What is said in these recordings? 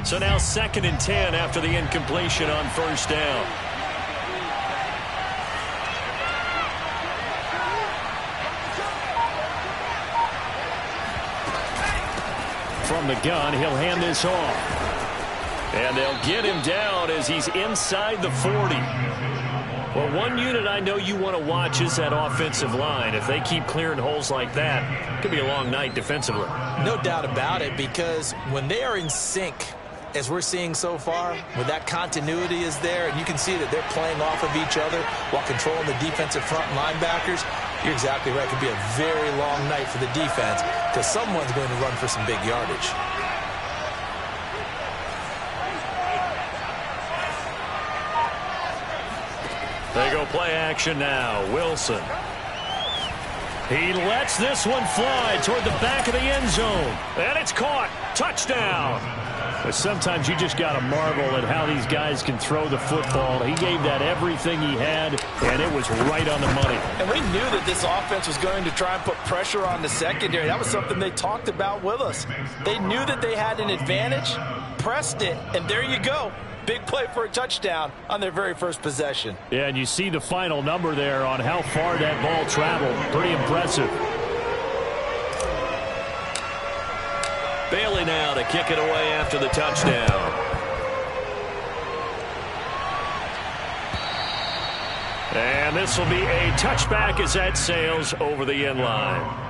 So now 2nd and 10 after the incompletion on first down. From the gun, he'll hand this off. And they'll get him down as he's inside the 40. Well, one unit I know you want to watch is that offensive line. If they keep clearing holes like that, it could be a long night defensively. No doubt about it, because when they are in sync, as we're seeing so far, when that continuity is there, and you can see that they're playing off of each other while controlling the defensive front linebackers, you're exactly right. It could be a very long night for the defense because someone's going to run for some big yardage. They go play action now. Wilson. He lets this one fly toward the back of the end zone. And it's caught. Touchdown. But sometimes you just got to marvel at how these guys can throw the football. He gave that everything he had, and it was right on the money. And we knew that this offense was going to try and put pressure on the secondary. That was something they talked about with us. They knew that they had an advantage, pressed it, and there you go. Big play for a touchdown on their very first possession. Yeah, and you see the final number there on how far that ball traveled. Pretty impressive. Bailey now to kick it away after the touchdown. And this will be a touchback as that sails over the end line.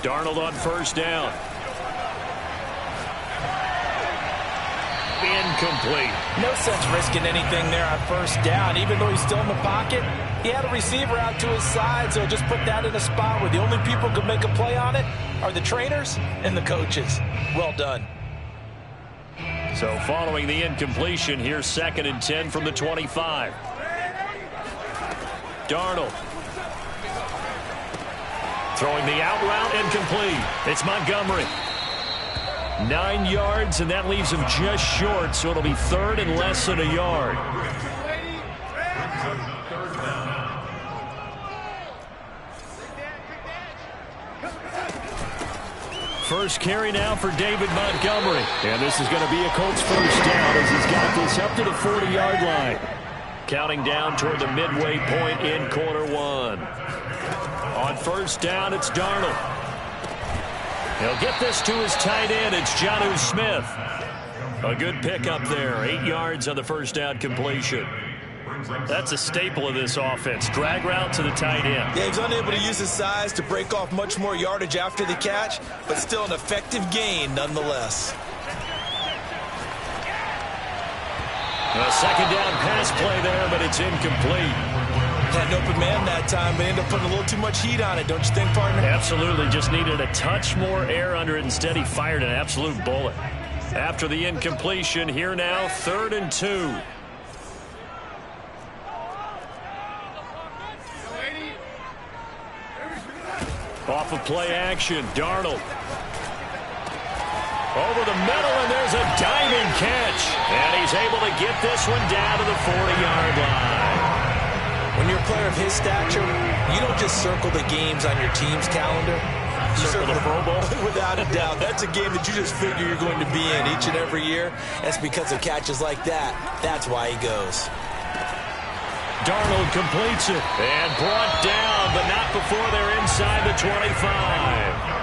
Darnold on first down. Incomplete. No sense risking anything there on first down. Even though he's still in the pocket, he had a receiver out to his side, so just put that in a spot where the only people who can make a play on it are the trainers and the coaches. Well done. So following the incompletion, here's 2nd and 10 from the 25. Darnold. Throwing the out route, incomplete. It's Montgomery. 9 yards, and that leaves him just short, so it'll be 3rd and less than a yard. First carry now for David Montgomery. And this is going to be a Colts first down as he's got this up to the 40-yard line. Counting down toward the midway point in quarter one. On first down, it's Darnold. He'll get this to his tight end. It's Jonnu Smith. A good pickup there. 8 yards on the first down completion. That's a staple of this offense. Drag route to the tight end. Yeah, he's unable to use his size to break off much more yardage after the catch, but still an effective gain nonetheless. A second down pass play there, but it's incomplete. Had an open man that time, but ended up putting a little too much heat on it, don't you think, partner? Absolutely. Just needed a touch more air under it. Instead, he fired an absolute bullet. After the incompletion, here now, 3rd and 2. Off of play action, Darnold. Over the middle, and there's a diving catch. And he's able to get this one down to the 40-yard line. When you're a player of his stature, you don't just circle the games on your team's calendar. You Circle the Pro Bowl? Without a doubt. That's a game that you just figure you're going to be in each and every year. That's because of catches like that. That's why he goes. Darnold completes it and brought down, but not before they're inside the 25.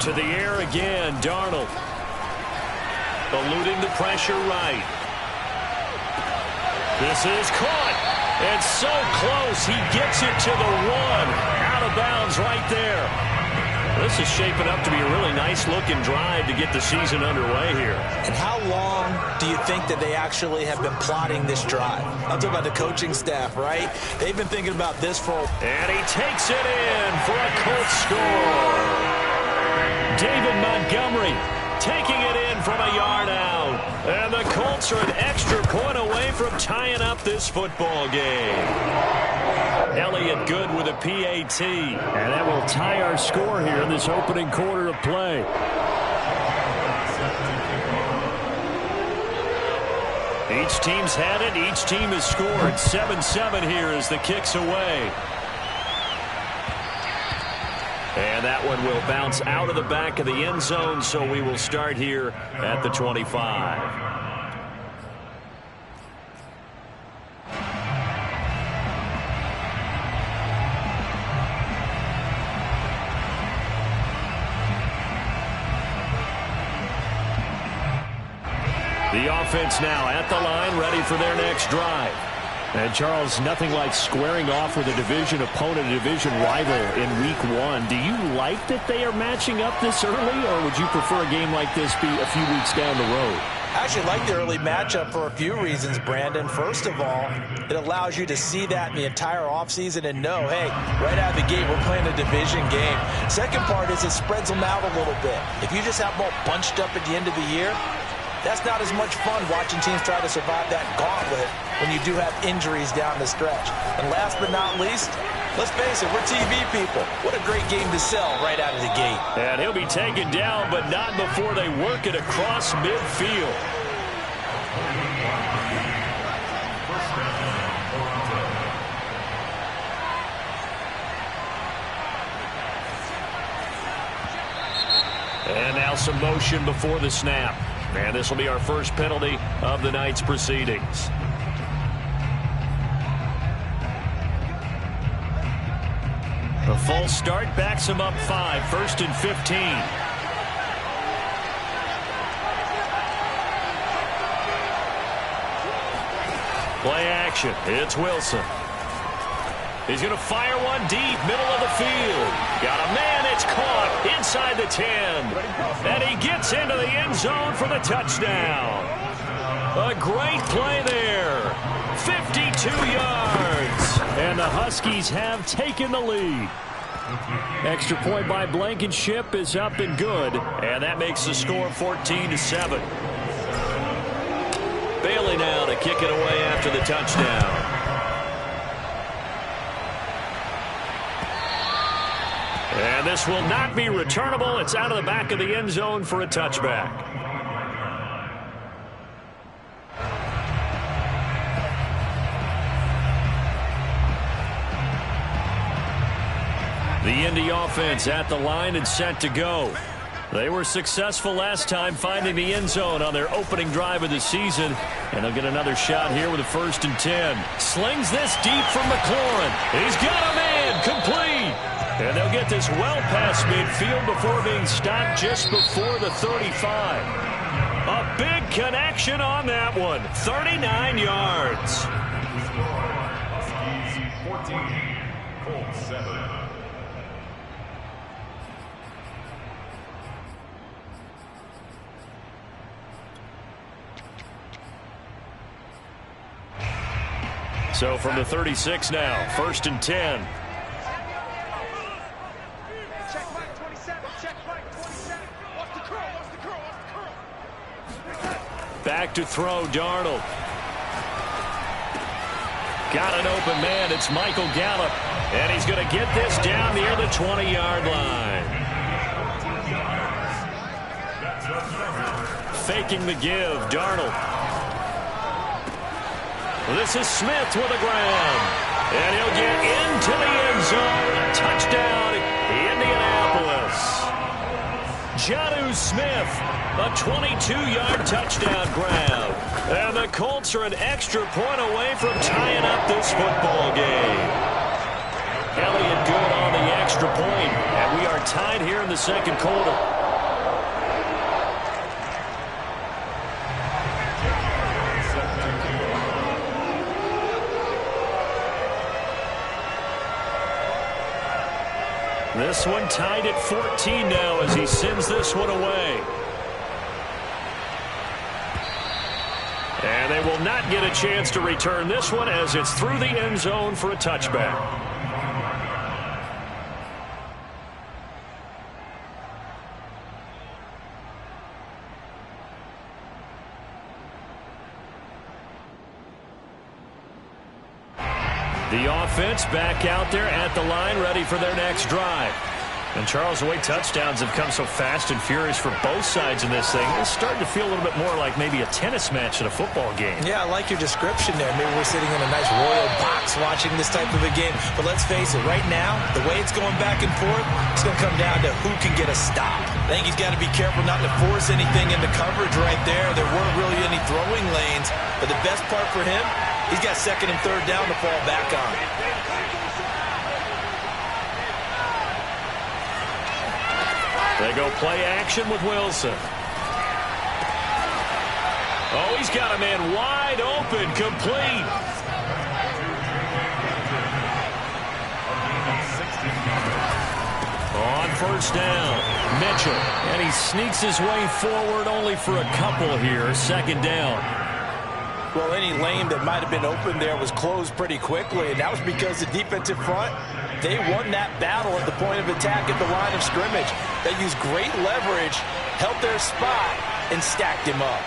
To the air again, Darnold. Eluding the pressure right. This is caught. It's so close. He gets it to the 1. Out of bounds right there. This is shaping up to be a really nice-looking drive to get the season underway here. And how long do you think that they actually have been plotting this drive? I'm talking about the coaching staff, right? They've been thinking about this for... And he takes it in for a Colts score. David Montgomery taking it in from a yard out. And the Colts are an extra point away from tying up this football game. Elliott good with a PAT. And that will tie our score here in this opening quarter of play. Each team's had it. Each team has scored. 7-7 here as the kick's away. And that one will bounce out of the back of the end zone, so we will start here at the 25. The offense now at the line, ready for their next drive. And, Charles, nothing like squaring off with a division opponent, a division rival in Week 1. Do you like that they are matching up this early, or would you prefer a game like this be a few weeks down the road? I actually like the early matchup for a few reasons, Brandon. First of all, it allows you to see that in the entire offseason and know, hey, right out of the gate, we're playing a division game. Second part is it spreads them out a little bit. If you just have them all bunched up at the end of the year, that's not as much fun watching teams try to survive that gauntlet when you do have injuries down the stretch. And last but not least, let's face it, we're TV people. What a great game to sell right out of the gate. And he'll be taken down, but not before they work it across midfield. And now some motion before the snap. And this will be our first penalty of the night's proceedings. A false start backs him up 5, 1st and 15. Play action. It's Wilson. He's going to fire one deep, middle of the field. Got a man, it's caught inside the 10. And he gets into the end zone for the touchdown. A great play there. 52 yards. And the Huskies have taken the lead. Extra point by Blankenship is up and good. And that makes the score 14-7. Bailey now to kick it away after the touchdown. And this will not be returnable. It's out of the back of the end zone for a touchback. The Indy offense at the line and set to go. They were successful last time finding the end zone on their opening drive of the season. And they'll get another shot here with a 1st and 10. Slings this deep from McLaurin. He's got a man complete. And they'll get this well past midfield before being stopped just before the 35. A big connection on that one. 39 yards. 14, Colts 7. So from the 36 now, 1st and 10. Back to throw, Darnold. Got an open man. It's Michael Gallup. And he's going to get this down near the 20-yard line. Faking the give, Darnold. This is Smith with a grab. And he'll get into the end zone. Touchdown, Indianapolis. Jonnu Smith, a 22-yard touchdown grab. And the Colts are an extra point away from tying up this football game. Elliott good on the extra point. And we are tied here in the second quarter. This one tied at 14 now as he sends this one away. And they will not get a chance to return this one as it's through the end zone for a touchback. The offense back out there at the line, ready for their next drive. And Charles, the way touchdowns have come so fast and furious for both sides in this thing, it's starting to feel a little bit more like maybe a tennis match in a football game. Yeah, I like your description there. Maybe we're sitting in a nice royal box watching this type of a game. But let's face it, right now, the way it's going back and forth, it's going to come down to who can get a stop. I think he's got to be careful not to force anything into coverage right there. There weren't really any throwing lanes. But the best part for him, he's got second and third down to fall back on. They go play action with Wilson. Oh, he's got a man wide open, complete. On first down, Mitchell. And he sneaks his way forward only for a couple here. Second down. Well, any lane that might have been open there was closed pretty quickly, and that was because the defensive front, they won that battle at the point of attack at the line of scrimmage. They used great leverage, held their spot, and stacked him up.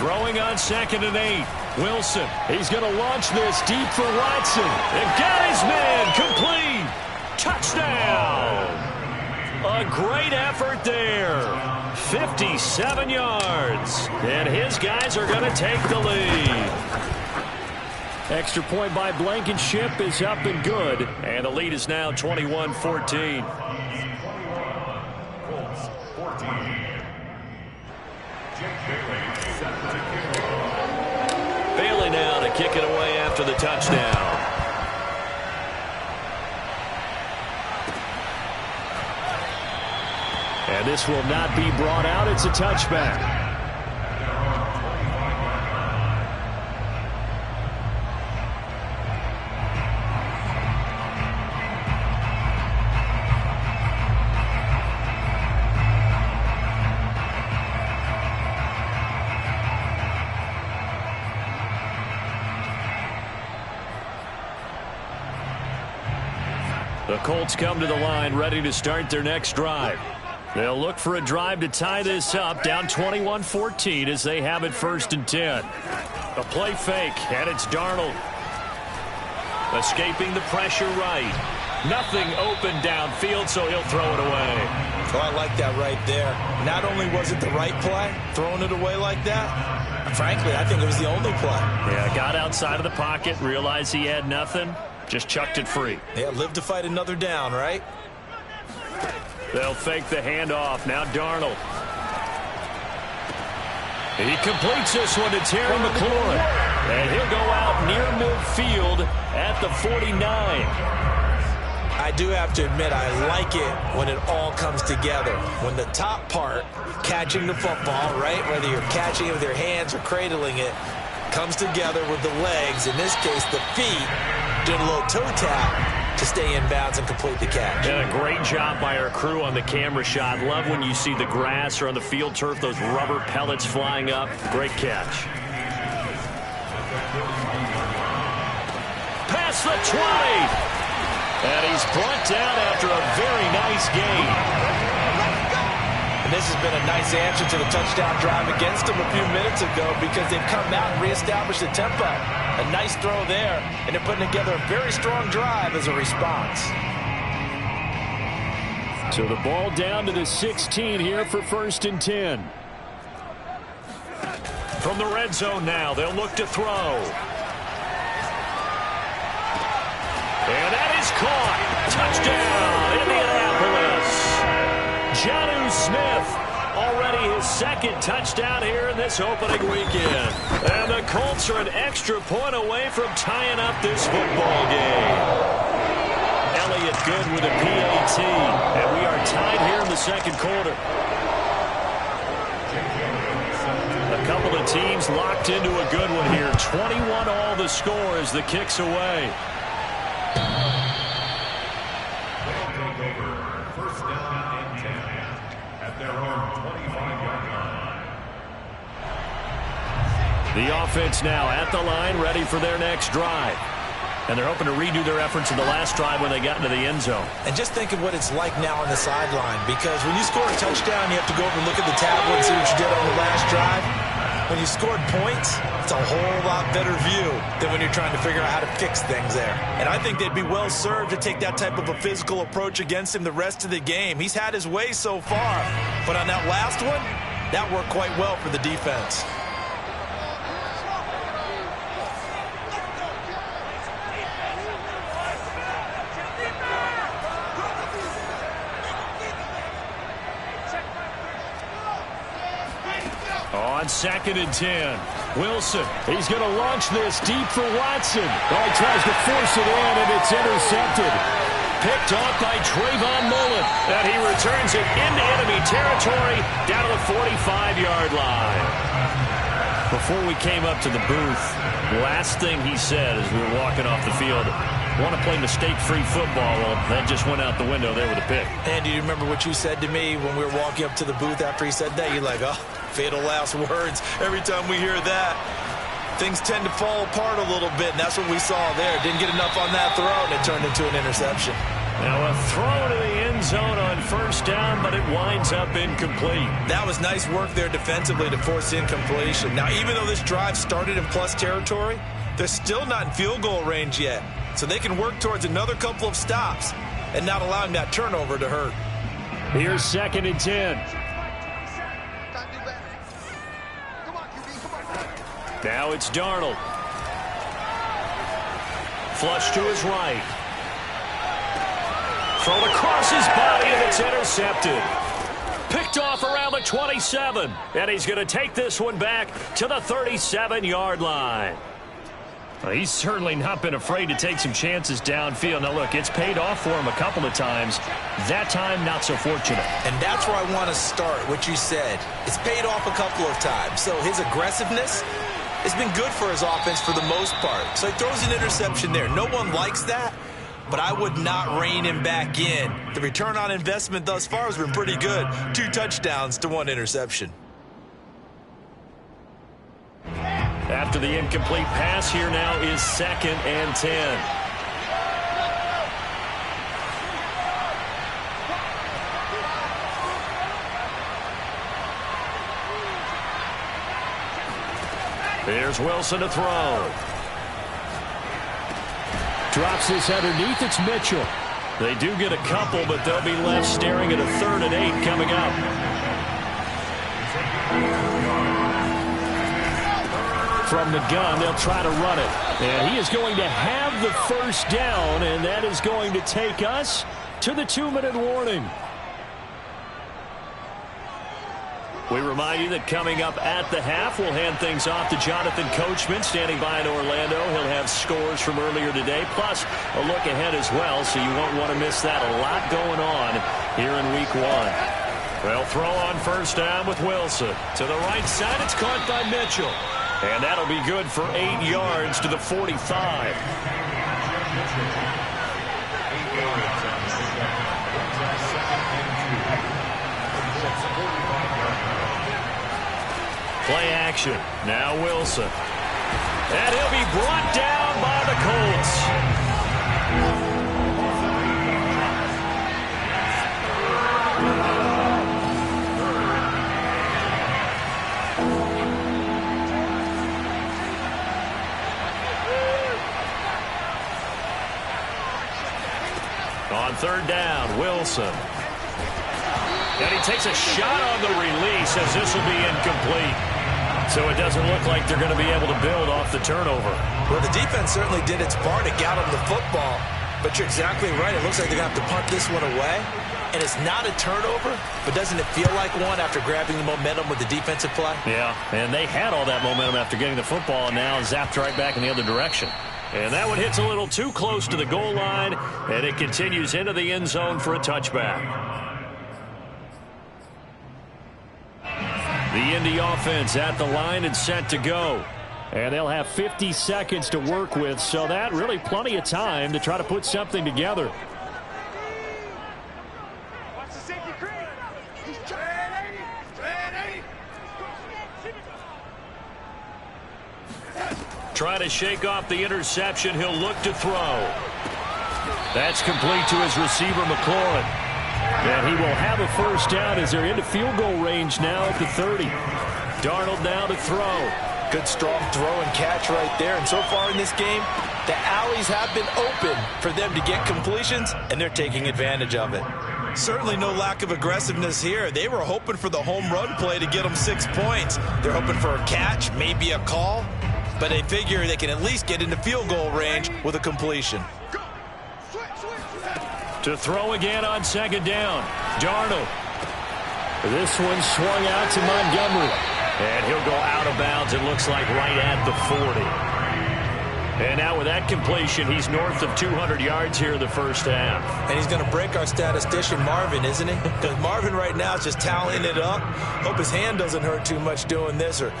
Throwing on 2nd and 8. Wilson, he's going to launch this deep for Watson. And got his man complete. Touchdown. A great effort there. 57 yards. And his guys are going to take the lead. Extra point by Blankenship is up and good. And the lead is now 21-14. Bailey now to kick it away after the touchdown. And this will not be brought out. It's a touchback. The Colts come to the line ready to start their next drive. They'll look for a drive to tie this up, down 21-14 as they have it 1st and 10. A play fake, and it's Darnold. Escaping the pressure right. Nothing open downfield, so he'll throw it away. Oh, I like that right there. Not only was it the right play, throwing it away like that, frankly, I think it was the only play. Yeah, got outside of the pocket, realized he had nothing, just chucked it free. Yeah, live to fight another down, right? They'll fake the handoff. Now Darnold. He completes this one to Terry McLaurin. And he'll go out near midfield at the 49. I do have to admit, I like it when it all comes together. When the top part, catching the football, right, whether you're catching it with your hands or cradling it, comes together with the legs, in this case the feet, doing a little toe tap to stay in bounds and complete the catch. And a great job by our crew on the camera shot. Love when you see the grass or on the field turf, those rubber pellets flying up. Great catch. Past the 20. And he's brought down after a very nice game. And this has been a nice answer to the touchdown drive against them a few minutes ago because they've come out and reestablished the tempo. A nice throw there, and they're putting together a very strong drive as a response. So the ball down to the 16 here for 1st and 10. From the red zone now, they'll look to throw. And that is caught. Touchdown, Indianapolis. Jonnu Smith, already his 2nd touchdown here in this opening weekend. And the Colts are an extra point away from tying up this football game. Elliott good with a PAT. And we are tied here in the 2nd quarter. A couple of teams locked into a good one here. 21 all the score as the kick's away. First down and 10 at their own 25-yard line. The offense now at the line, ready for their next drive. And they're hoping to redo their efforts in the last drive when they got into the end zone. And just think of what it's like now on the sideline, because when you score a touchdown, you have to go over and look at the tablet and see what you did on the last drive. When you scored points, it's a whole lot better view than when you're trying to figure out how to fix things there. And I think they'd be well served to take that type of a physical approach against him the rest of the game. He's had his way so far, but on that last one, that worked quite well for the defense. On 2nd and 10, Wilson. He's going to launch this deep for Watson. Oh, he tries to force it in, and it's intercepted. Picked off by Trayvon Mullen. And he returns it into enemy territory down to the 45-yard line. Before we came up to the booth, last thing he said as we were walking off the field, want to play mistake-free football. Well, that just went out the window there with a pick. And do you remember what you said to me when we were walking up to the booth after he said that? You're like, oh, fatal last words. Every time we hear that, things tend to fall apart a little bit, and that's what we saw there. Didn't get enough on that throw, and it turned into an interception. Now a throw to the end zone on first down, but it winds up incomplete. That was nice work there defensively to force incompletion. Now, even though this drive started in plus territory, they're still not in field goal range yet. So they can work towards another couple of stops and not allowing that turnover to hurt. Here's 2nd and 10. Now it's Darnold. Flush to his right. Thrown across his body, and it's intercepted. Picked off around the 27. And he's going to take this one back to the 37-yard line. Well, he's certainly not been afraid to take some chances downfield. Now, look, it's paid off for him a couple of times. That time, not so fortunate. And that's where I want to start, what you said. It's paid off a couple of times. So his aggressiveness has been good for his offense for the most part. So he throws an interception there. No one likes that, but I would not rein him back in. The return on investment thus far has been pretty good. 2 touchdowns to 1 interception. After the incomplete pass, here now is 2nd and 10. Here's Wilson to throw. Drops this underneath. It's Mitchell. They do get a couple, but they'll be left staring at a 3rd and 8 coming up. From the gun, they'll try to run it. And he is going to have the first down, and that is going to take us to the 2-minute warning. We remind you that coming up at the half, we'll hand things off to Jonathan Coachman, standing by in Orlando. He'll have scores from earlier today, plus a look ahead as well, so you won't want to miss that. A lot going on here in Week 1. Well, throw on first down with Wilson. To the right side, it's caught by Mitchell. And that'll be good for 8 yards to the 45. Play action. Now Wilson. And he'll be brought down by the Colts. On 3rd down, Wilson. And he takes a shot on the release as this will be incomplete. So it doesn't look like they're going to be able to build off the turnover. Well, the defense certainly did its part to get him the football. But you're exactly right. It looks like they're going to have to punt this one away. And it's not a turnover, but doesn't it feel like one after grabbing the momentum with the defensive play? Yeah, and they had all that momentum after getting the football, and now zapped right back in the other direction. And that one hits a little too close to the goal line, and it continues into the end zone for a touchback. The Indy offense at the line and set to go. And they'll have 50 seconds to work with, so that really plenty of time to try to put something together. Trying to shake off the interception. He'll look to throw. That's complete to his receiver, McLaurin. And he will have a first down as they're into field goal range now at the 30. Darnold now to throw. Good strong throw and catch right there. And so far in this game, the alleys have been open for them to get completions, and they're taking advantage of it. Certainly no lack of aggressiveness here. They were hoping for the home run play to get them 6 points. They're hoping for a catch, maybe a call, but they figure they can at least get into field goal range with a completion. To throw again on second down. Darnold. This one swung out to Montgomery. And he'll go out of bounds, it looks like, right at the 40. And now with that completion, he's north of 200 yards here in the first half. And he's going to break our statistician, Marvin, isn't he? Because Marvin right now is just tallying it up. Hope his hand doesn't hurt too much doing this or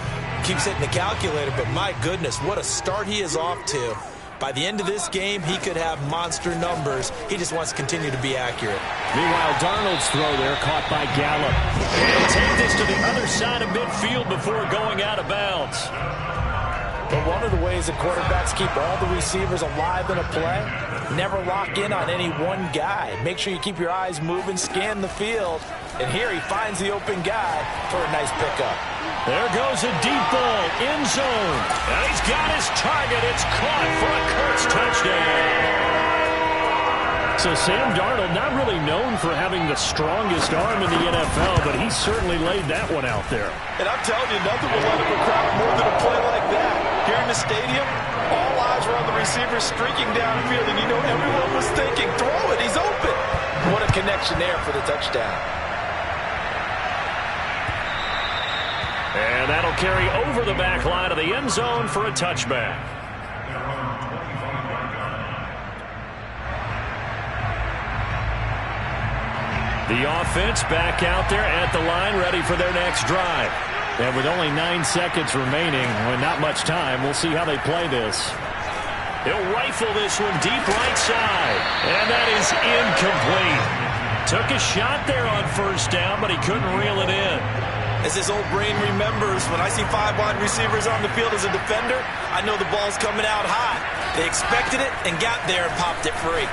keeps hitting the calculator. But my goodness, what a start he is off to. By the end of this game, he could have monster numbers. He just wants to continue to be accurate. Meanwhile, Darnold's throw there caught by Gallup. And take this to the other side of midfield before going out of bounds. But one of the ways that quarterbacks keep all the receivers alive in a play, never lock in on any one guy. Make sure you keep your eyes moving, scan the field. And here he finds the open guy for a nice pickup. There goes a deep ball, end zone. And he's got his target. It's caught for a Kurtz touchdown. So Sam Darnold, not really known for having the strongest arm in the NFL, but he certainly laid that one out there. And I'm telling you, nothing will let him go crowd more than a play like that. Here in the stadium, all eyes were on the receiver streaking downfield, and you know everyone was thinking, throw it, he's open. What a connection there for the touchdown. And that'll carry over the back line of the end zone for a touchback. The offense back out there at the line, ready for their next drive. And with only 9 seconds remaining, with not much time, we'll see how they play this. He'll rifle this one deep right side. And that is incomplete. Took a shot there on first down, but he couldn't reel it in. As his old brain remembers, when I see 5 wide receivers on the field as a defender, I know the ball's coming out hot. They expected it and got there and popped it free.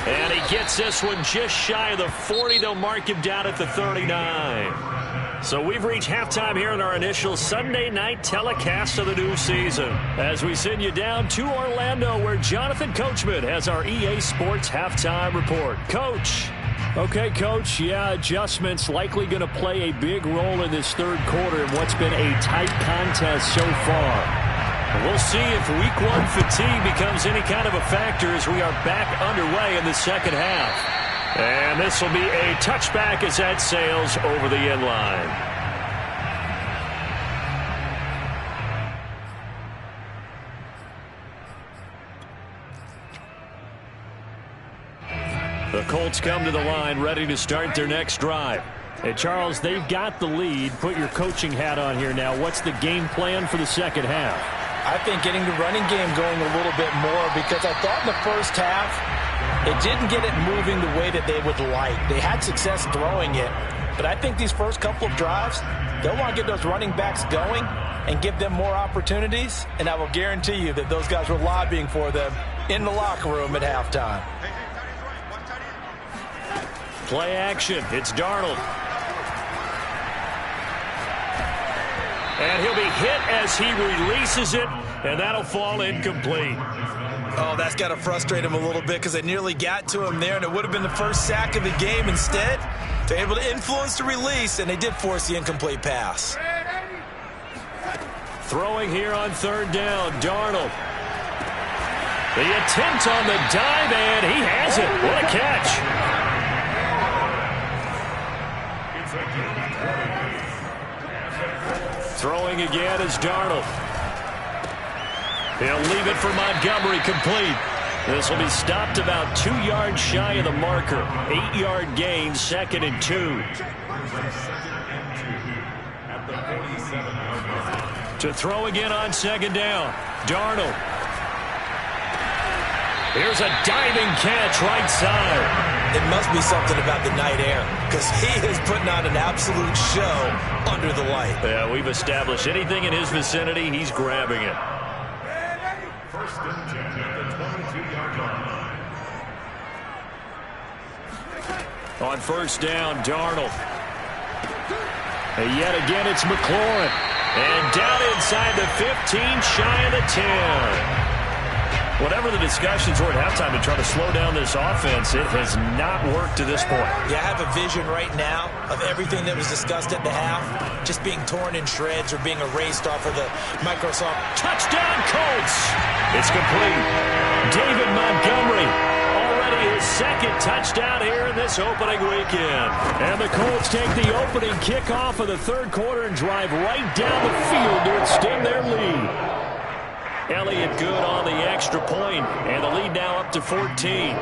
And he gets this one just shy of the 40. They'll mark him down at the 39. So we've reached halftime here in our initial Sunday night telecast of the new season, as we send you down to Orlando, where Jonathan Coachman has our EA Sports halftime report. Coach. Okay, Coach, yeah, adjustments likely going to play a big role in this third quarter in what's been a tight contest so far. We'll see if week one fatigue becomes any kind of a factor as we are back underway in the second half. And this will be a touchback as that sails over the end line. The Colts come to the line ready to start their next drive. Hey, Charles, they've got the lead. Put your coaching hat on here now. What's the game plan for the second half? I think getting the running game going a little bit more, because I thought in the first half it didn't get it moving the way that they would like. They had success throwing it, but I think these first couple of drives, they'll want to get those running backs going and give them more opportunities, and I will guarantee you that those guys were lobbying for them in the locker room at halftime. Play action. It's Darnold. And he'll be hit as he releases it, and that'll fall incomplete. Oh, that's got to frustrate him a little bit, because they nearly got to him there, and it would have been the first sack of the game. Instead, they're able to influence the release, and they did force the incomplete pass. Throwing here on third down, Darnold. The attempt on the dive, and he has it. What a catch. Throwing again is Darnold. He'll leave it for Montgomery, complete. This will be stopped about 2 yards shy of the marker. 8-yard gain, 2nd and 2. To throw again on 2nd down. Darnold. Here's a diving catch right side. It must be something about the night air, because he is putting on an absolute show under the light. Yeah, we've established anything in his vicinity, he's grabbing it. First and 10 at the 22-yard line. On 1st down, Darnold. And yet again, it's McLaurin. And down inside the 15, shy of the 10. Whatever the discussions were at halftime to try to slow down this offense, it has not worked to this point. Yeah, I have a vision right now of everything that was discussed at the half just being torn in shreds or being erased off of the Microsoft. Touchdown, Colts! It's complete. David Montgomery, already his 2nd touchdown here in this opening weekend. And the Colts take the opening kickoff of the 3rd quarter and drive right down the field to extend their lead. Elliott good on the extra point, and the lead now up to 14.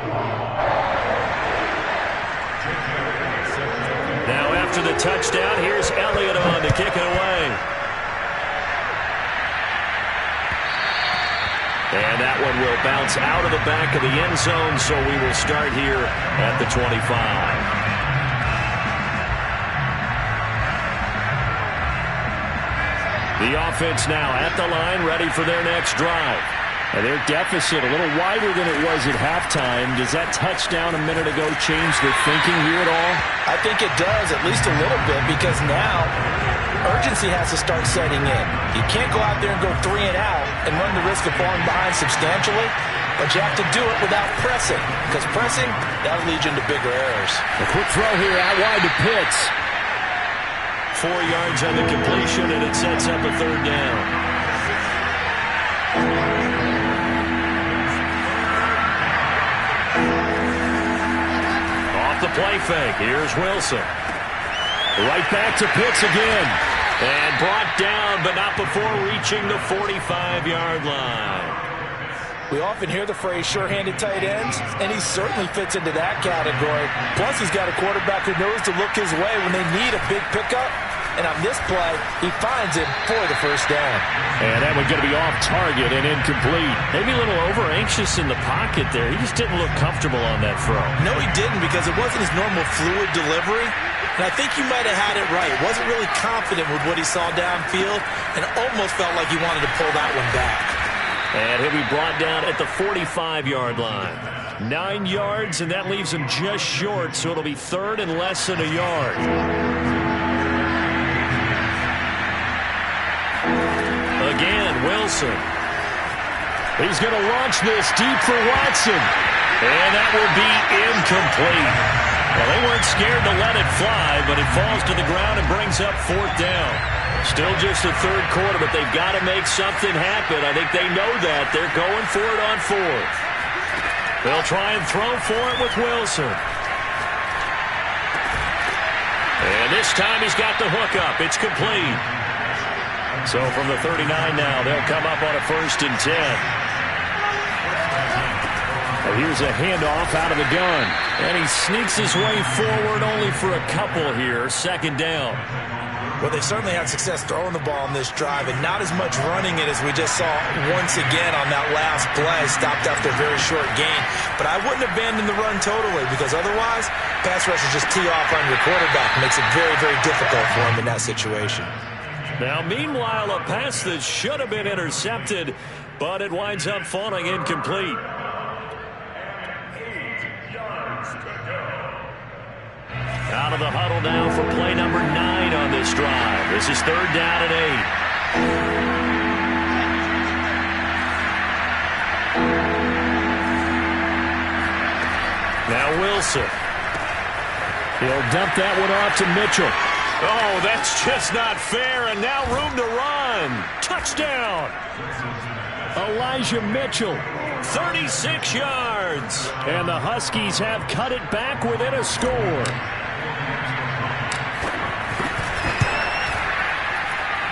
Now after the touchdown, here's Elliott on to kick it away. And that one will bounce out of the back of the end zone, so we will start here at the 25. The offense now at the line, ready for their next drive. And their deficit a little wider than it was at halftime. Does that touchdown a minute ago change their thinking here at all? I think it does, at least a little bit, because now urgency has to start setting in. You can't go out there and go 3 and out and run the risk of falling behind substantially, but you have to do it without pressing, because pressing, that'll lead you into bigger errors. A quick throw here out wide to Pitts. 4 yards on the completion, and it sets up a 3rd down. Off the play fake, here's Wilson. Right back to Pitts again. And brought down, but not before reaching the 45-yard line. We often hear the phrase sure-handed tight ends, and he certainly fits into that category. Plus, he's got a quarterback who knows to look his way when they need a big pickup. And on this play, he finds him for the 1st down. And that one's going to be off target and incomplete. Maybe a little over-anxious in the pocket there. He just didn't look comfortable on that throw. No, he didn't, because it wasn't his normal fluid delivery. And I think you might have had it right. Wasn't really confident with what he saw downfield and almost felt like he wanted to pull that one back. And he'll be brought down at the 45-yard line. 9 yards, and that leaves him just short, so it'll be 3rd and less than a yard. Again, Wilson. He's going to launch this deep for Watson. And that will be incomplete. Well, they weren't scared to let it fly, but it falls to the ground and brings up 4th down. Still just the 3rd quarter, but they've got to make something happen. I think they know that. They're going for it on 4th. They'll try and throw for it with Wilson. And this time he's got the hook up. It's complete. So from the 39 now, they'll come up on a 1st and 10. Well, here's a handoff out of the gun. And he sneaks his way forward only for a couple here. 2nd down. Well, they certainly had success throwing the ball on this drive and not as much running it as we just saw once again on that last play. Stopped after a very short gain. But I wouldn't abandon the run totally, because otherwise, pass rushers just tee off on your quarterback. Makes it very, very difficult for him in that situation. Now, meanwhile, a pass that should have been intercepted, but it winds up falling incomplete. Out of the huddle now for play number 9 on this drive. This is 3rd down and 8. Now Wilson. He'll dump that one off to Mitchell. Oh, that's just not fair, and now room to run. Touchdown. Elijah Mitchell, 36 yards. And the Huskies have cut it back within a score.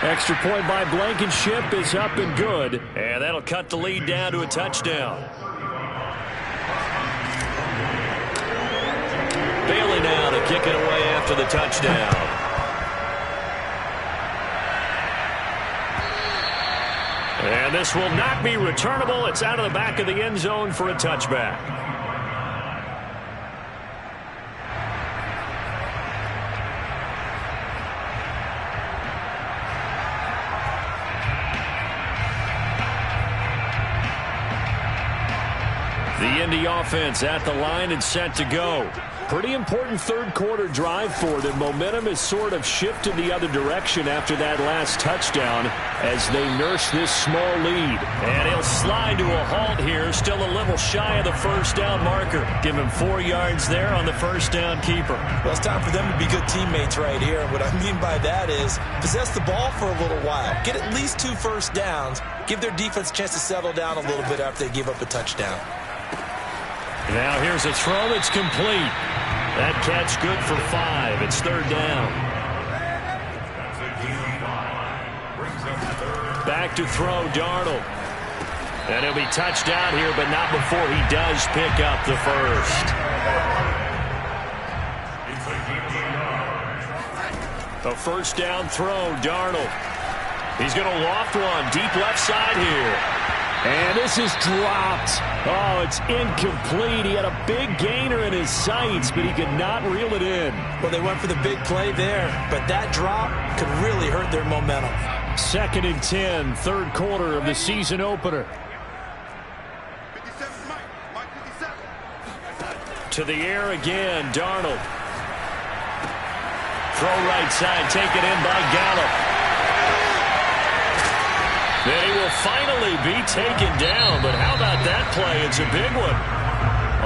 Extra point by Blankenship is up and good. And that'll cut the lead down to a touchdown. kick it away after the touchdown. And this will not be returnable. It's out of the back of the end zone for a touchback. The Indy offense at the line and set to go. Pretty important third quarter drive for them. Momentum has sort of shifted the other direction after that last touchdown as they nurse this small lead. And he'll slide to a halt here, still a little shy of the first down marker. Give him 4 yards there on the first down keeper. Well, it's time for them to be good teammates right here. What I mean by that is possess the ball for a little while. Get at least 2 first downs. Give their defense a chance to settle down a little bit after they give up a touchdown. Now here's a throw that's complete. That catch good for 5. It's third down. Back to throw, Darnold. And he'll be touched down here, but not before he does pick up the first. A first down throw, Darnold. He's going to loft one deep left side here. And this is dropped. Oh, it's incomplete. He had a big gainer in his sights, but he could not reel it in. Well, they went for the big play there, but that drop could really hurt their momentum. 2nd and 10, third quarter of the season opener. To the air again, Darnold. Throw right side, taken in by Gallup. Then he will finally be taken down, but how about that play? It's a big one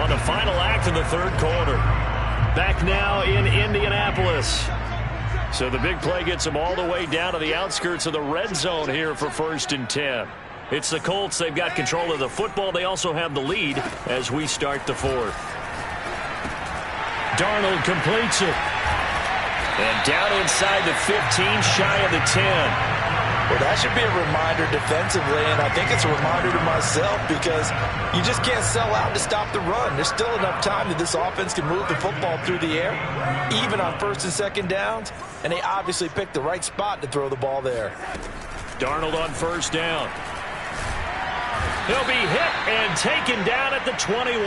on the final act of the third quarter. Back now in Indianapolis. So the big play gets them all the way down to the outskirts of the red zone here for 1st and 10. It's the Colts. They've got control of the football. They also have the lead as we start the 4th. Darnold completes it. And down inside the 15, shy of the 10. Well, that should be a reminder defensively, and I think it's a reminder to myself because you just can't sell out to stop the run. There's still enough time that this offense can move the football through the air, even on 1st and 2nd downs, and they obviously picked the right spot to throw the ball there. Darnold on first down. He'll be hit and taken down at the 21.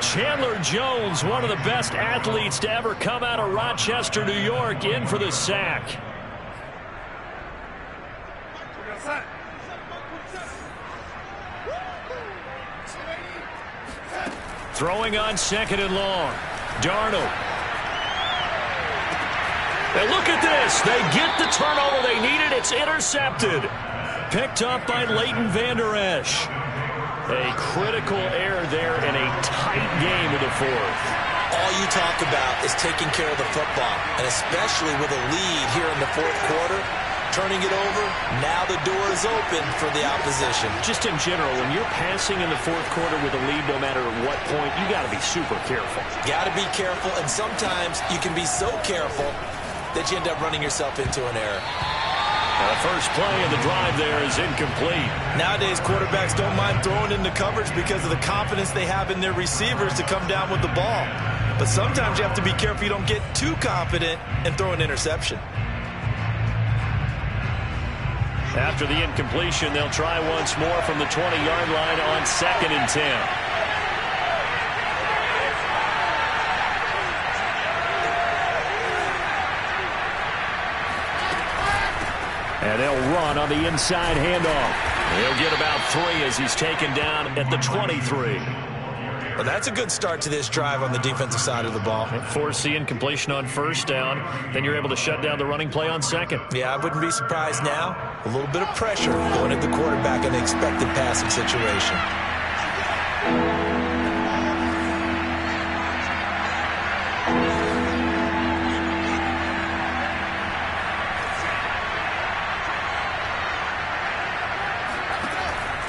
Chandler Jones, one of the best athletes to ever come out of Rochester, New York, in for the sack. Throwing on 2nd and long. Darnold. And look at this. They get the turnover they needed. It's intercepted. Picked up by Leighton Vander Esch. A critical error there in a tight game of the 4th. All you talk about is taking care of the football, and especially with a lead here in the 4th quarter. Turning it over, now the door is open for the opposition. Just in general, when you're passing in the 4th quarter with a lead, no matter what point, you got to be super careful. Got to be careful, and sometimes you can be so careful that you end up running yourself into an error. Now the first play of the drive there is incomplete. Nowadays, quarterbacks don't mind throwing into coverage because of the confidence they have in their receivers to come down with the ball. But sometimes you have to be careful you don't get too confident and throw an interception. After the incompletion, they'll try once more from the 20-yard line on 2nd and 10. And they'll run on the inside handoff. He'll get about 3 as he's taken down at the 23. Well, that's a good start to this drive on the defensive side of the ball. Force the incompletion on first down. Then you're able to shut down the running play on 2nd. Yeah, I wouldn't be surprised now. A little bit of pressure going at the quarterback in an expected passing situation.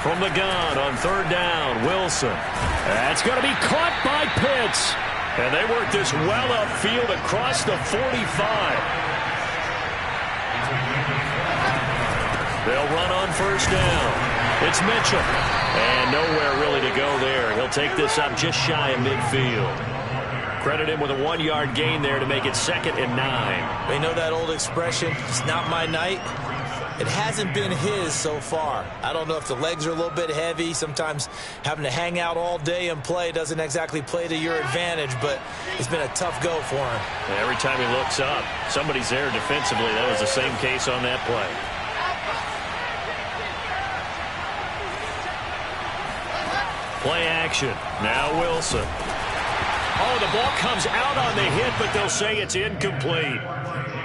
From the gun on 3rd down, Wilson. That's going to be caught by Pitts. And they work this well upfield across the 45. They'll run on first down. It's Mitchell. And nowhere really to go there. He'll take this up just shy of midfield. Credit him with a 1-yard gain there to make it 2nd and 9. You know that old expression, it's not my night? It hasn't been his so far. I don't know if the legs are a little bit heavy. Sometimes having to hang out all day and play doesn't exactly play to your advantage, but it's been a tough go for him. Every time he looks up, somebody's there defensively. That was the same case on that play. Play action. Now Wilson. Oh, the ball comes out on the hit, but they'll say it's incomplete.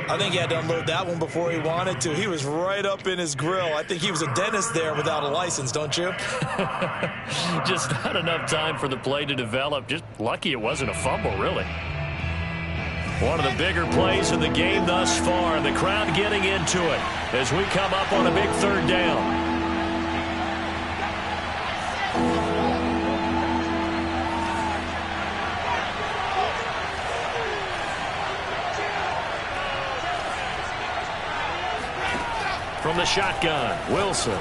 I think he had to unload that one before he wanted to. He was right up in his grill. I think he was a dentist there without a license, don't you? Just not enough time for the play to develop. Just lucky it wasn't a fumble, really. One of the bigger plays in the game thus far. The crowd getting into it as we come up on a big 3rd down. From the shotgun, Wilson.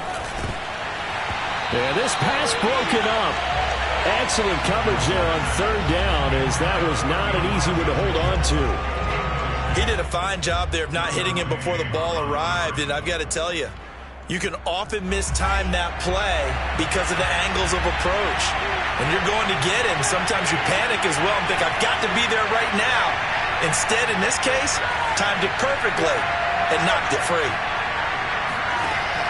Yeah, this pass broken up. Excellent coverage there on 3rd down, as that was not an easy one to hold on to. He did a fine job there of not hitting him before the ball arrived, and I've got to tell you, you can often mistime that play because of the angles of approach. When you're going to get him, sometimes you panic as well and think, I've got to be there right now. Instead, in this case, timed it perfectly and knocked it free.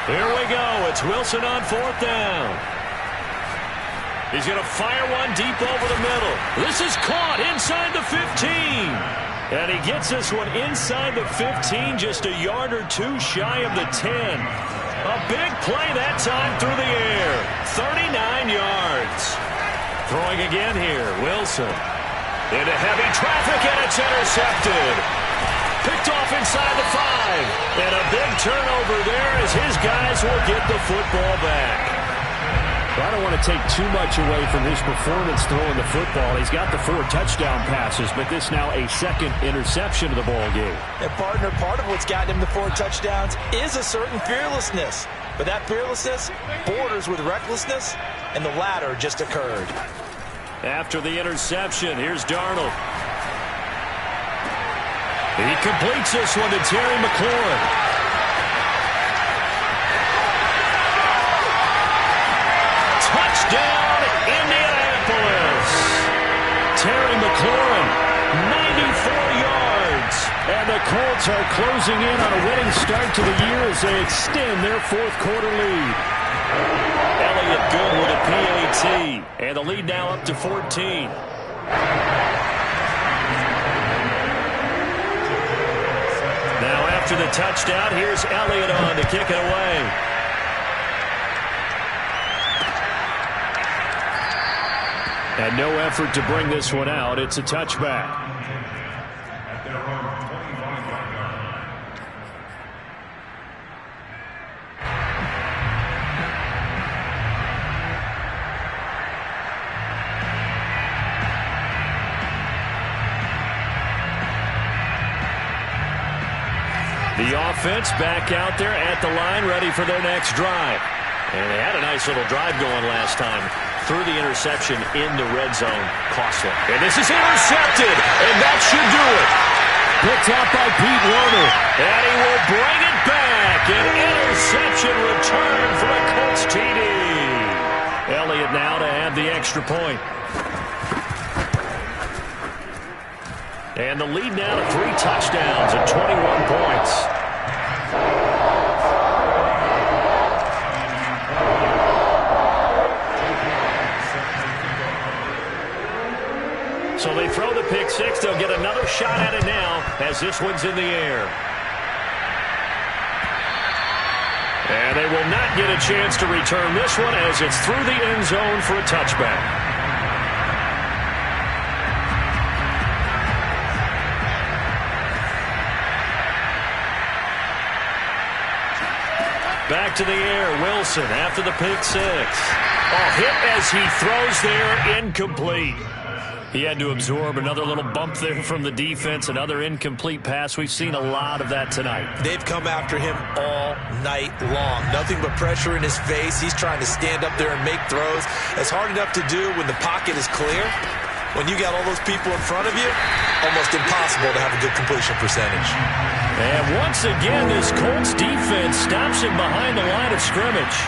Here we go. It's Wilson on 4th down. He's going to fire one deep over the middle. This is caught inside the 15. And he gets this one inside the 15, just a yard or two shy of the 10. A big play that time through the air. 39 yards. Throwing again here, Wilson. Into heavy traffic, and it's intercepted. Picked off inside the 5. And a big turnover there as his guys will get the football back. I don't want to take too much away from his performance throwing the football. He's got the 4 touchdown passes, but this now a 2nd interception of the ball game. And partner, part of what's gotten him the 4 touchdowns is a certain fearlessness. But that fearlessness borders with recklessness, and the latter just occurred. After the interception, here's Darnold. He completes this one to Terry McLaurin. Touchdown, Indianapolis. Terry McLaurin, 94 yards. And the Colts are closing in on a winning start to the year as they extend their 4th quarter lead. Elliott good with a PAT. And the lead now up to 14. Now after the touchdown, here's Elliott on to kick it away. And no effort to bring this one out. It's a touchback. At their own 25-yard line. The offense back out there at the line, ready for their next drive. And they had a nice little drive going last time. Through the interception in the red zone. Costly. And this is intercepted. And that should do it. Picked out by Pete Werner. And he will bring it back. An interception return for a Colts TD. Elliott now to add the extra point. And the lead now to 3 touchdowns at 21 points. So they throw the pick 6. They'll get another shot at it now as this one's in the air. And they will not get a chance to return this one as it's through the end zone for a touchback. Back to the air, Wilson after the pick 6. Hit as he throws there, incomplete. He had to absorb another little bump there from the defense, another incomplete pass. We've seen a lot of that tonight. They've come after him all night long. Nothing but pressure in his face. He's trying to stand up there and make throws. It's hard enough to do when the pocket is clear. when you got all those people in front of you, almost impossible to have a good completion percentage. And once again, this Colts defense stops him behind the line of scrimmage.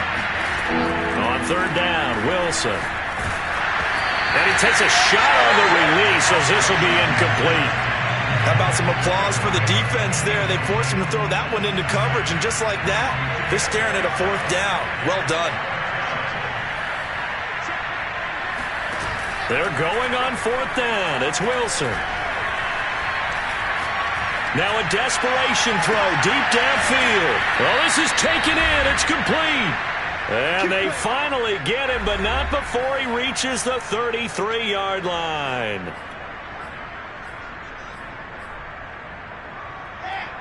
On third down, Wilson. And he takes a shot on the release as this will be incomplete. How about some applause for the defense there? They forced him to throw that one into coverage, and just like that, they're staring at a fourth down. Well done. They're going on fourth down. It's Wilson. Now a desperation throw deep downfield. Well, this is taken in. It's complete. And they finally get him, but not before he reaches the 33-yard line.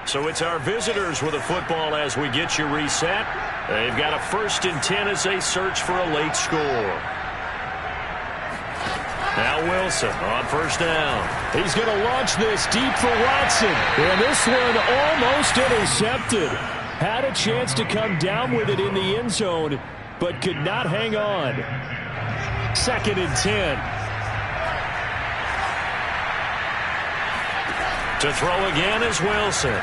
So it's our visitors with a football as we get you reset. They've got a 1st and 10 as they search for a late score. Now Wilson on first down. He's going to launch this deep for Watson. And this one almost intercepted. Had a chance to come down with it in the end zone, but could not hang on. 2nd and 10. To throw again is Wilson.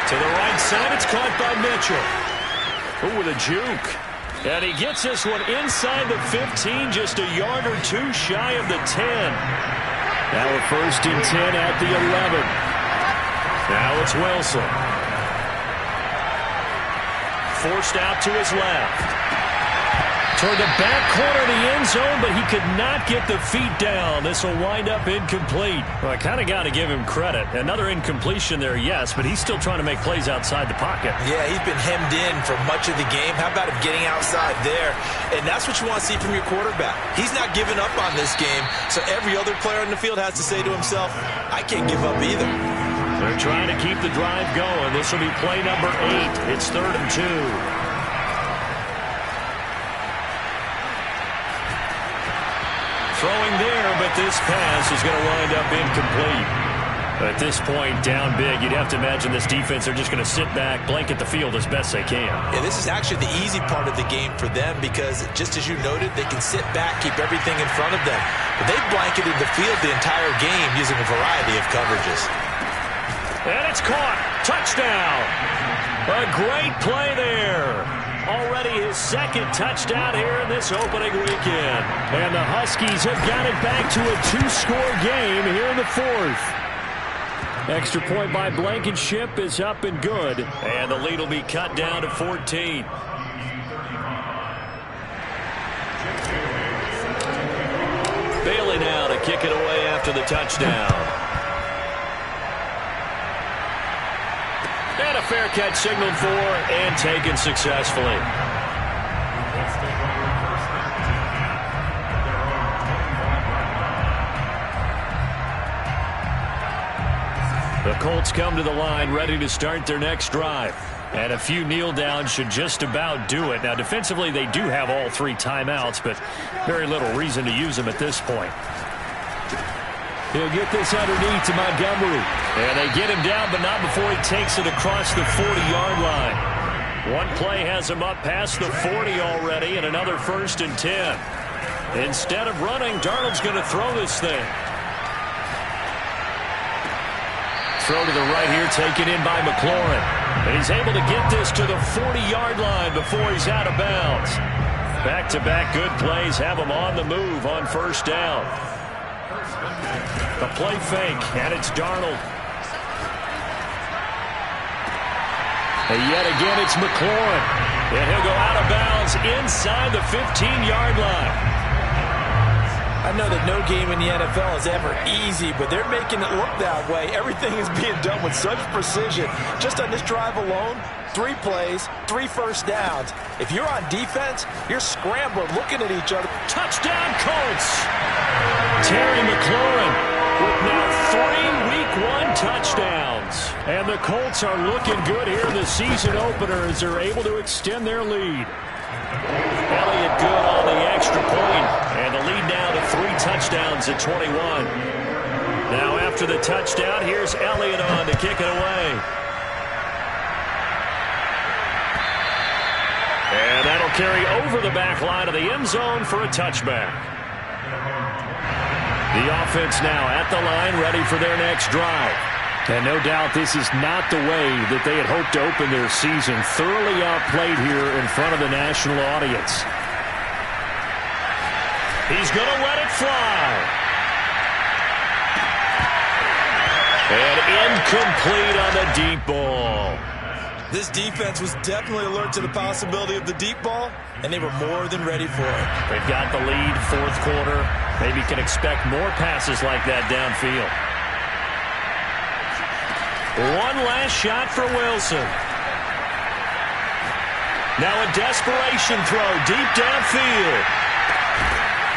To the right side, it's caught by Mitchell. Oh, with a juke. And he gets this one inside the 15, just a yard or two shy of the 10. Now a 1st and 10 at the 11. Now it's Wilson. Forced out to his left. Toward the back corner of the end zone, but he could not get the feet down. This will wind up incomplete. Well, I kind of got to give him credit. Another incompletion there, yes, but he's still trying to make plays outside the pocket. Yeah, he's been hemmed in for much of the game. How about him getting outside there? And that's what you want to see from your quarterback. He's not giving up on this game, so every other player in the field has to say to himself, I can't give up either. They're trying to keep the drive going. This will be play number 8. It's 3rd and 2. Throwing there, but this pass is going to wind up incomplete. At this point, down big, you'd have to imagine this defense are just going to sit back, blanket the field as best they can. Yeah, this is actually the easy part of the game for them because, just as you noted, they can sit back, keep everything in front of them. But they've blanketed the field the entire game using a variety of coverages. And it's caught. Touchdown. A great play there. Already his 2nd touchdown here in this opening weekend. And the Huskies have got it back to a 2-score game here in the 4th. Extra point by Blankenship is up and good. And the lead will be cut down to 14. Bailey now to kick it away after the touchdown. And a fair catch signaled for and taken successfully. The Colts come to the line ready to start their next drive. And a few kneel downs should just about do it. Now, defensively, they do have all 3 timeouts, but very little reason to use them at this point. He'll get this underneath to Montgomery. And they get him down, but not before he takes it across the 40-yard line. One play has him up past the 40 already, and another 1st and 10. Instead of running, Darnold's going to throw this thing. Throw to the right here, taken in by McLaurin. And he's able to get this to the 40-yard line before he's out of bounds. Back-to-back good plays have him on the move on 1st down. A play fake, and it's Darnold. And yet again, it's McLaurin. And he'll go out of bounds inside the 15-yard line. I know that no game in the NFL is ever easy, but they're making it look that way. Everything is being done with such precision. Just on this drive alone, 3 plays, 3 first downs. If you're on defense, you're scrambling, looking at each other. Touchdown, Colts! Terry McLaurin with now 3 Week 1 touchdowns. And the Colts are looking good here in the season opener as they're able to extend their lead. Elliott good on the extra point, and the lead now to 3 touchdowns at 21. Now after the touchdown, here's Elliott on to kick it away. And that'll carry over the back line of the end zone for a touchback. The offense now at the line, ready for their next drive. And no doubt this is not the way that they had hoped to open their season. Thoroughly outplayed here in front of the national audience. He's going to let it fly. And incomplete on the deep ball. This defense was definitely alert to the possibility of the deep ball, and they were more than ready for it. They've got the lead, fourth quarter. Maybe can expect more passes like that downfield. One last shot for Wilson. Now a desperation throw deep downfield.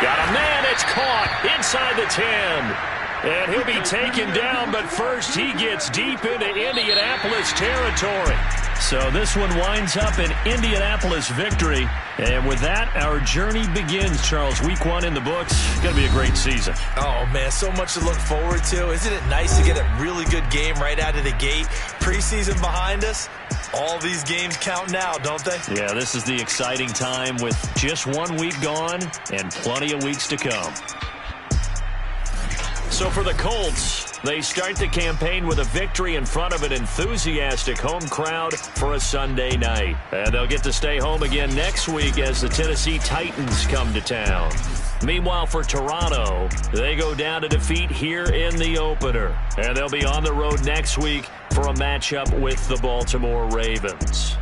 Got a man, it's caught inside the 10. And he'll be taken down, but first he gets deep into Indianapolis territory. So this one winds up an Indianapolis victory. And with that, our journey begins, Charles. Week 1 in the books. Going to be a great season. Oh, man, so much to look forward to. Isn't it nice to get a really good game right out of the gate? Preseason behind us. All these games count now, don't they? Yeah, this is the exciting time with just 1 week gone and plenty of weeks to come. So for the Colts, they start the campaign with a victory in front of an enthusiastic home crowd for a Sunday night. And they'll get to stay home again next week as the Tennessee Titans come to town. Meanwhile, for Toronto, they go down to defeat here in the opener. And they'll be on the road next week for a matchup with the Baltimore Ravens.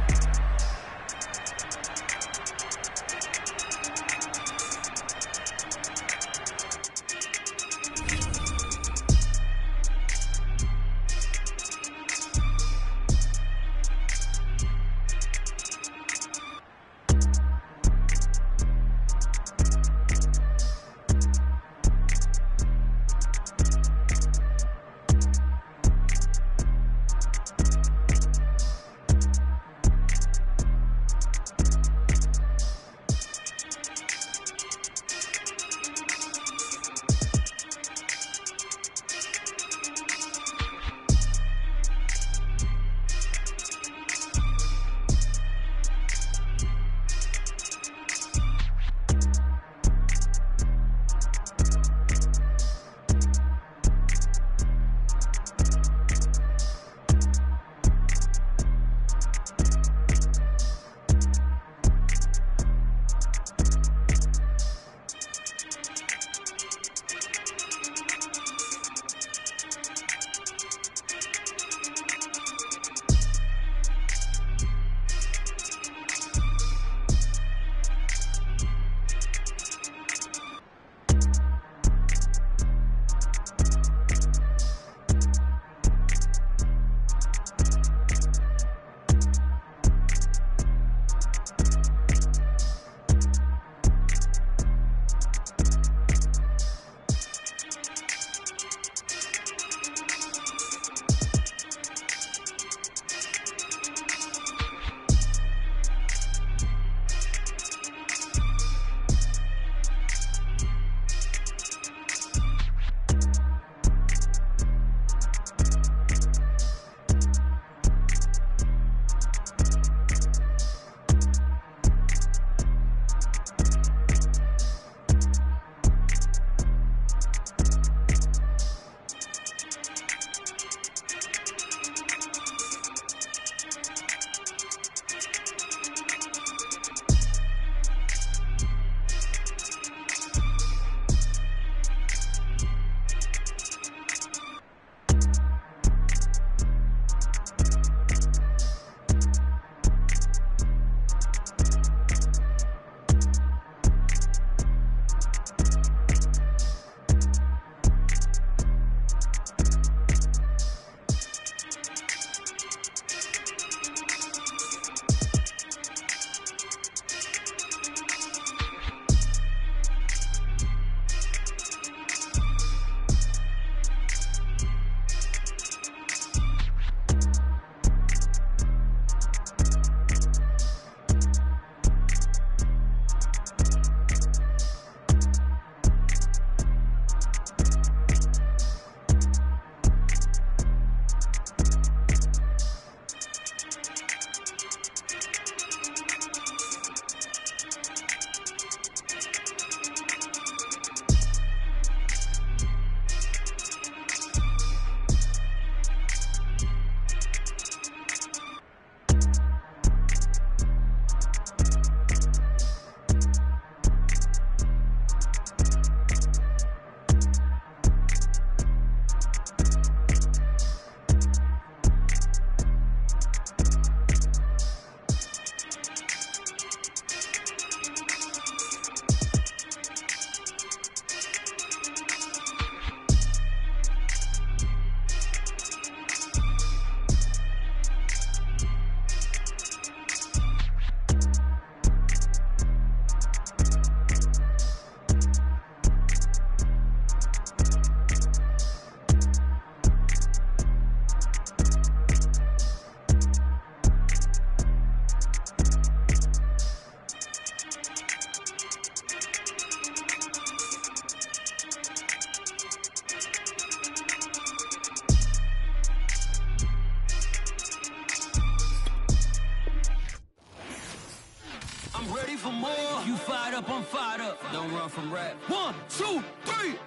I'm fired up. Don't run from rap. 1, 2, 3.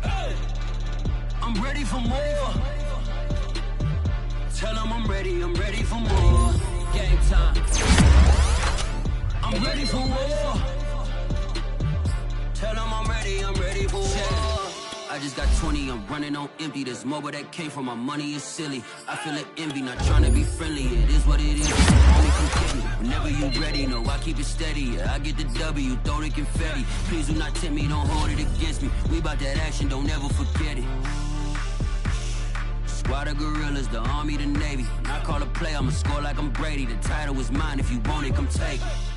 Hey. I'm ready for more. Tell them I'm ready for more. Game time. I'm ready for war. Tell them I'm ready for war. I just got 20, I'm running on empty. This mobile that came from my money is silly. I feel it envy, not trying to be friendly. It is what it is. Only come get me whenever you ready. No, I keep it steady. Yeah, I get the W, throw the confetti. Please do not tempt me, don't hold it against me. We about that action, don't ever forget it. Squad of gorillas, the army, the navy. When I call a play, I'ma score like I'm Brady. The title is mine, if you want it, come take it.